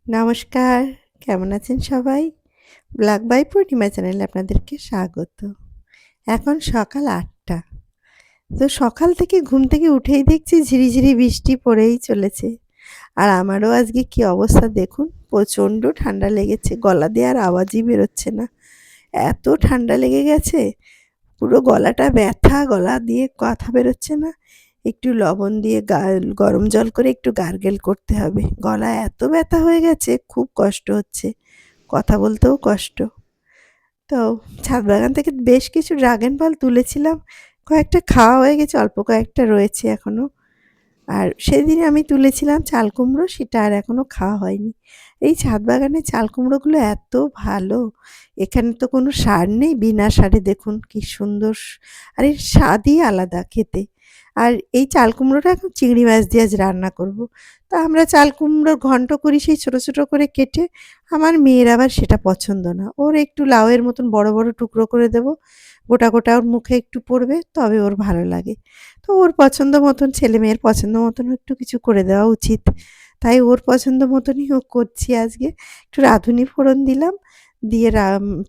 নমস্কার, কেমন আছেন সবাই? ব্ল্যাক বাই পূর্ণিমা চ্যানেলে আপনাদেরকে স্বাগত। এখন সকাল ৮ঃ০০। তো সকাল থেকে ঘুম থেকে উঠেই দেখছি ঝিরিঝিরি বৃষ্টি পড়েই চলেছে। আর আমারও আজকে কি অবস্থা দেখুন, প্রচণ্ড ঠান্ডা লেগেছে। গলা দিয়ে আর আওয়াজই বেরোচ্ছে না। এত ঠান্ডা লেগে গেছে, পুরো গলাটা ব্যথা, গলা দিয়ে কথা বেরোচ্ছে না। একটু লবণ দিয়ে গরম জল করে একটু গার্গেল করতে হবে। গলা এত ব্যথা হয়ে গেছে, খুব কষ্ট হচ্ছে। কথা বলতেও কষ্ট। তো ছাদ বাগান থেকে বেশ কিছু ড্রাগন ফল তুলেছিলাম। কয়েকটা খাওয়া হয়ে গেছে, অল্প কয়েকটা রয়েছে এখনো। আর সেদিন আমি তুলেছিলাম চাল কুমড়ো, সেটা আর এখনো খাওয়া হয়নি। এই ছাদ বাগানের চাল কুমড়োগুলো এত ভালো। এখানে তো কোনো সার নেই, বিনা সারে দেখুন কি সুন্দর আর এর স্বাদই আলাদা খেতে। আর এই চাল কুমড়োটা এখন চিংড়ি মাছ দিয়ে আজ রান্না করব। তা আমরা চাল কুমড়োর ঘন্ট করি সেই ছোট ছোট করে কেটে। আমার মেয়ের আবার সেটা পছন্দ না, ওর একটু লাউয়ের মতন বড় বড় টুকরো করে দেবো। গোটা গোটা ওর মুখে একটু পড়বে, তবে ওর ভালো লাগে। তো ওর পছন্দ মতন, ছেলেমেয়ের পছন্দ মতন একটু কিছু করে দেওয়া উচিত। তাই ওর পছন্দ মতনই ও করছি আজকে। একটু রাঁধুনি ফোড়ন দিলাম, দিয়ে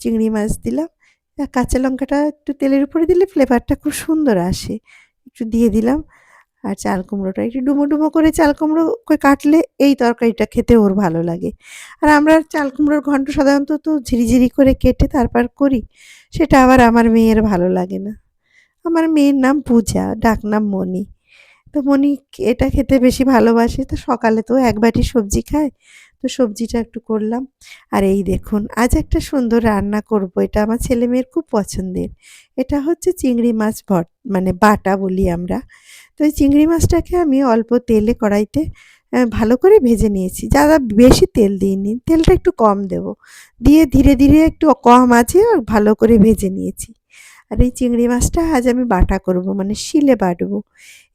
চিংড়ি মাছ দিলাম। কাঁচা লঙ্কাটা একটু তেলের উপরে দিলে ফ্লেভারটা খুব সুন্দর আসে। একটু দিয়ে দিলাম। আর চাল কুমড়োটা একটু ডুমো ডুমো করে চাল কুমড়ো কাটলে এই তরকারিটা খেতে ওর ভালো লাগে। আর আমরা চাল কুমড়োর ঘন্ট সাধারণত তো ঝিরিঝিরি করে কেটে তারপর করি। সেটা আবার আমার মেয়ের ভালো লাগে না। আমার মেয়ের নাম পূজা, ডাকনাম মণি। তো মণি এটা খেতে বেশি ভালোবাসে। তো সকালে তো এক বাটি সবজি খায়। তো সবজিটা একটু করলাম। আর এই দেখুন আজ একটা সুন্দর রান্না করব। এটা আমার ছেলেমেয়ের খুব পছন্দের। এটা হচ্ছে চিংড়ি মাছ মানে বাটা বলি আমরা। তো এই চিংড়ি মাছটাকে আমি অল্প তেলে কড়াইতে ভালো করে ভেজে নিয়েছি। যারা বেশি তেল দিইনি, তেলটা একটু কম দেবো। দিয়ে ধীরে ধীরে একটু কম আঁচে ভালো করে ভেজে নিয়েছি। আর এই চিংড়ি মাছটা আজ আমি বাটা করব, মানে শিলে বাটবো।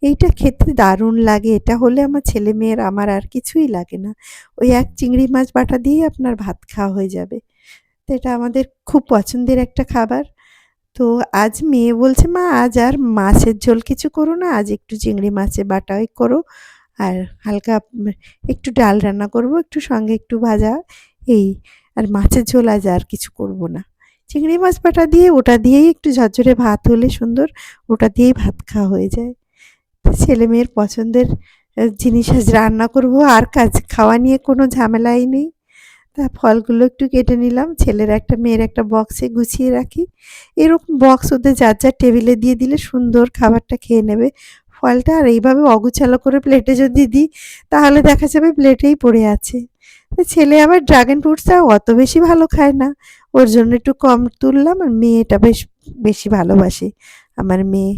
এইটা খেতে দারুণ লাগে। এটা হলে আমার ছেলেমেয়ের আমার আর কিছুই লাগে না। ওই এক চিংড়ি মাছ বাটা দিয়েই আপনার ভাত খাওয়া হয়ে যাবে। তো এটা আমাদের খুব পছন্দের একটা খাবার। তো আজ মেয়ে বলছে, মা আজ আর মাছের ঝোল কিছু করো না, আজ একটু চিংড়ি মাছের বাটাই করো। আর হালকা একটু ডাল রান্না করব, একটু সঙ্গে একটু ভাজা, এই। আর মাছের ঝোল আজ আর কিছু করব না। চিংড়ি মাছ বাটা দিয়ে ওটা দিয়েই একটু ঝরঝরে ভাত হলে সুন্দর, ওটা দিয়েই ভাত খাওয়া হয়ে যায়। ছেলে মেয়ের পছন্দের জিনিস আজ রান্না করব, আর কাজ খাওয়া নিয়ে কোনো ঝামেলাই নেই। তা ফলগুলো একটু কেটে নিলাম, ছেলের একটা মেয়ের একটা বক্সে গুছিয়ে রাখি। এরকম বক্স ওদের যার যার টেবিলে দিয়ে দিলে সুন্দর খাবারটা খেয়ে নেবে ফলটা। আর এইভাবে অগুছালো করে প্লেটে যদি দিই, তাহলে দেখা যাবে প্লেটেই পড়ে আছে। তো ছেলে আবার ড্রাগন ফ্রুটসটা অত বেশি ভালো খায় না, ওর জন্য একটু কম তুললাম। আর মেয়েটা বেশ বেশি ভালোবাসে, আমার মেয়ে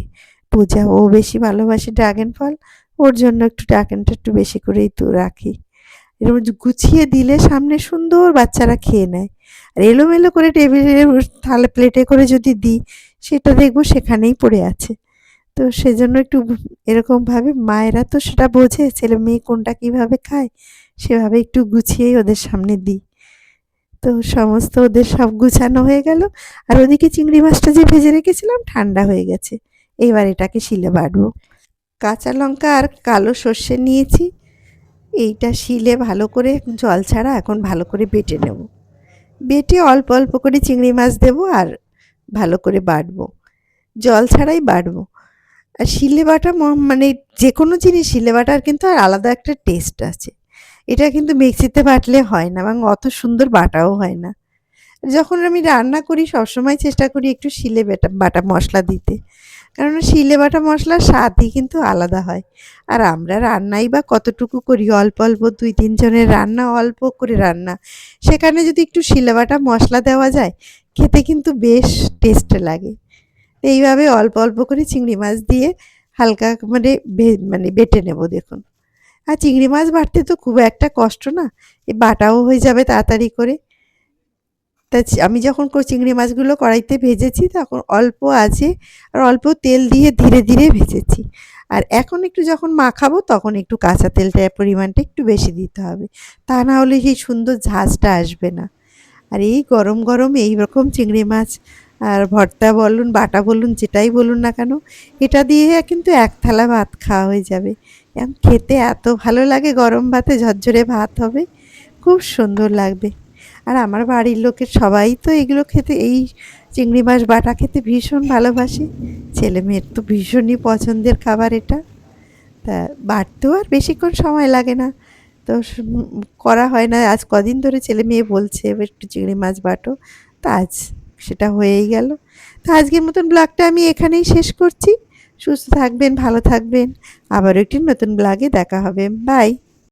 পূজা, ও বেশি ভালোবাসে ড্রাগন ফল। ওর জন্য একটু ড্রাগনটা একটু বেশি করেই তো রাখি। এরকম গুছিয়ে দিলে সামনে সুন্দর বাচ্চারা খেয়ে নেয়। আর এলোমেলো করে টেবিলে থালা প্লেটে করে যদি দিই, সেটা দেখবো সেখানেই পড়ে আছে। তো সেজন্য একটু এরকমভাবে মায়েরা তো সেটা বোঝে ছেলে মেয়ে কোনটা কীভাবে খায়, সেভাবে একটু গুছিয়েই ওদের সামনে দিই। তো সমস্ত ওদের সব গুছানো হয়ে গেল। আর ওদিকে চিংড়ি মাছটা যে ভেজে রেখেছিলাম ঠান্ডা হয়ে গেছে। এইবার এটাকে শিলে বাটবো। কাঁচা লঙ্কা আর কালো সর্ষে নিয়েছি। এইটা শিলে ভালো করে জল ছাড়া এখন ভালো করে বেটে নেব। বেটে অল্প অল্প করে চিংড়ি মাছ দেবো আর ভালো করে বাটবো, জল ছাড়াই বাটবো। আর শিলে বাটা মানে যে কোনো জিনিস শিলে বাটার কিন্তু আর আলাদা একটা টেস্ট আছে। এটা কিন্তু মিক্সিতে বাটলে হয় না, এবং অত সুন্দর বাটাও হয় না। যখন আমি রান্না করি সবসময় চেষ্টা করি একটু শিলে বাটা মশলা দিতে, কারণ শিলে বাটা মশলার স্বাদই কিন্তু আলাদা হয়। আর আমরা রান্নাই বা কতটুকু করি, অল্প অল্প ২-৩ জনের রান্না, অল্প করে রান্না। সেখানে যদি একটু শিলে বাটা মশলা দেওয়া যায়, খেতে কিন্তু বেশ টেস্ট লাগে। এইভাবে অল্প অল্প করে চিংড়ি মাছ দিয়ে হালকা মানে মানে বেটে নেব দেখুন। আর চিংড়ি মাছ বাটতে তো খুব একটা কষ্ট না, এই বাটাও হয়ে যাবে তাড়াতাড়ি করে। তা আমি যখন চিংড়ি মাছগুলো কড়াইতে ভেজেছি তখন অল্প আছে আর অল্প তেল দিয়ে ধীরে ধীরে ভেজেছি। আর এখন একটু যখন মাখাবো তখন একটু কাঁচা তেলটার পরিমাণটা একটু বেশি দিতে হবে, তা না হলে সেই সুন্দর ঝাঁঝটা আসবে না। আর এই গরম গরম এই রকম চিংড়ি মাছ আর ভর্তা বলুন বাটা বলুন যেটাই বলুন না কেন, এটা দিয়ে কিন্তু এক থালা ভাত খাওয়া হয়ে যাবে। খেতে এত ভালো লাগে, গরম ভাতে ঝরঝরে ভাত হবে, খুব সুন্দর লাগবে। আর আমার বাড়ির লোকের সবাই তো এগুলো খেতে, এই চিংড়ি মাছ বাটা খেতে ভীষণ ভালোবাসে। ছেলে মেয়ের তো ভীষণই পছন্দের খাবার এটা। তা বাটতেও আর বেশিক্ষণ সময় লাগে না। তো করা হয় না। আজ কদিন ধরে ছেলে মেয়ে বলছে এবার একটু চিংড়ি মাছ বাটো। তা আজ সেটা হয়েই গেল। তো আজকের মতন ব্লগটা আমি এখানেই শেষ করছি। সুস্থ থাকবেন, ভালো থাকবেন। আবারও একটি নতুন ব্লগে দেখা হবে। বাই।